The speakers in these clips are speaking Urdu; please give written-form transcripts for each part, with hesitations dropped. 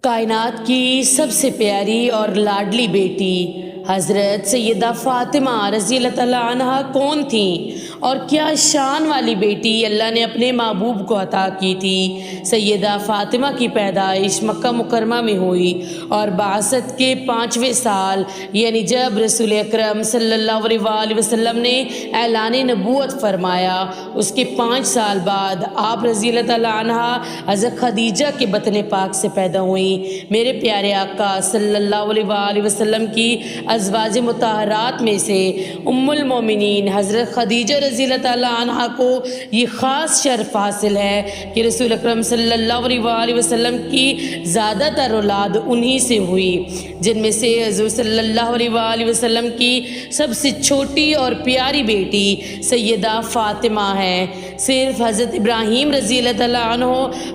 کائنات کی سب سے پیاری اور لاڈلی بیٹی حضرت سیدہ فاطمہ رضی اللہ تعالیٰ عنہا کون تھیں اور کیا شان والی بیٹی اللہ نے اپنے محبوب کو عطا کی تھی۔ سیدہ فاطمہ کی پیدائش مکہ مکرمہ میں ہوئی اور بعثت کے 5ویں سال یعنی جب رسول اکرم صلی اللہ علیہ وآلہ وسلم نے اعلان نبوت فرمایا، اس کے 5 سال بعد آپ رضی اللہ تعالیٰ عنہا حضرت خدیجہ کے بطن پاک سے پیدا ہوئیں۔ میرے پیارے آقا صلی اللہ علیہ وآلہ وسلم کی ازواج مطہرات میں سے ام المومنین حضرت خدیجہ رضی اللہ تعالیٰ عنہا کو یہ خاص شرف حاصل ہے کہ رسول اکرم صلی اللہ علیہ وآلہ وسلم کی زیادہ تر اولاد انہی سے ہوئی، جن میں سے حضور صلی اللہ علیہ وآلہ وسلم کی سب سے چھوٹی اور پیاری بیٹی سیدہ فاطمہ ہے۔ صرف حضرت ابراہیم رضی اللہ تعالیٰ عنہ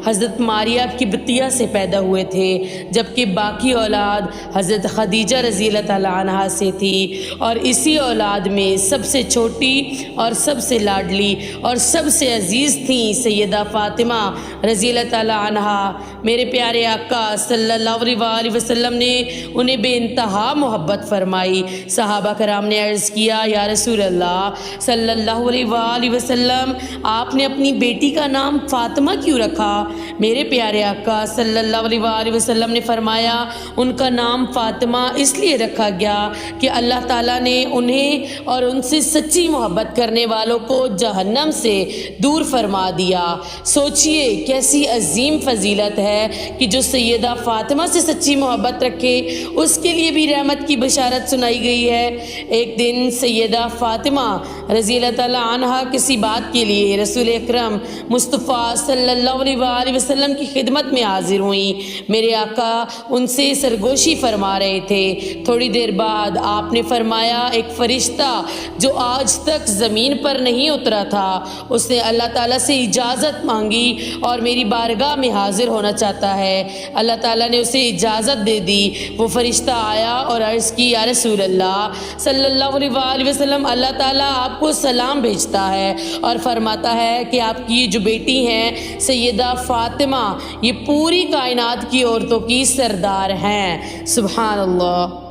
حضرت ماریہ کی بطیہ سے پیدا ہوئے تھے، جبکہ باقی اولاد حضرت خدیجہ رضی اللہ تعالیٰ عنہا سے تھی، اور اسی اولاد میں سب سے چھوٹی اور سب سے لاڈلی اور سب سے عزیز تھیں سیدہ فاطمہ رضی اللہ تعالیٰ عنہا۔ میرے پیارے آقا صلی اللہ علیہ وآلہ وسلم نے انہیں بے انتہا محبت فرمائی۔ صحابہ کرام نے عرض کیا، یا رسول اللہ صلی اللہ علیہ وآلہ وسلم، آپ نے اپنی بیٹی کا نام فاطمہ کیوں رکھا؟ میرے پیارے آقا صلی اللہ علیہ وآلہ وسلم نے فرمایا، ان کا نام فاطمہ اس لیے رکھا گیا کہ اللہ تعالیٰ نے انہیں اور ان سے سچی محبت کرنے والوں کو جہنم سے دور فرما دیا۔ سوچئے کیسی عظیم فضیلت ہے کہ جو سیدہ فاطمہ سے سچی محبت رکھے اس کے لیے بھی رحمت کی بشارت سنائی گئی ہے۔ ایک دن سیدہ فاطمہ رضی اللہ تعالیٰ عنہا کسی بات کے لیے رسول اکرم مصطفیٰ صلی اللہ علیہ وآلہ وسلم کی خدمت میں حاضر ہوئیں۔ میرے آقا ان سے سرگوشی فرما رہے تھے۔ تھوڑی دیر بعد آپ نے فرمایا، ایک فرشتہ جو آج تک زمین پر نہیں اترا تھا، اس نے اللہ تعالیٰ سے اجازت مانگی اور میری بارگاہ میں حاضر ہونا چاہتا ہے۔ اللہ تعالیٰ نے اسے اجازت دے دی۔ وہ فرشتہ آیا اور عرض کی، یا رسول اللہ صلی اللہ علیہ وآلہ وسلم، اللہ تعالیٰ آپ کو سلام بھیجتا ہے اور فرماتا ہے کہ آپ کی جو بیٹی ہیں سیدہ فاطمہ، یہ پوری کائنات کی عورتوں کی سردار ہیں۔ سبحان اللہ۔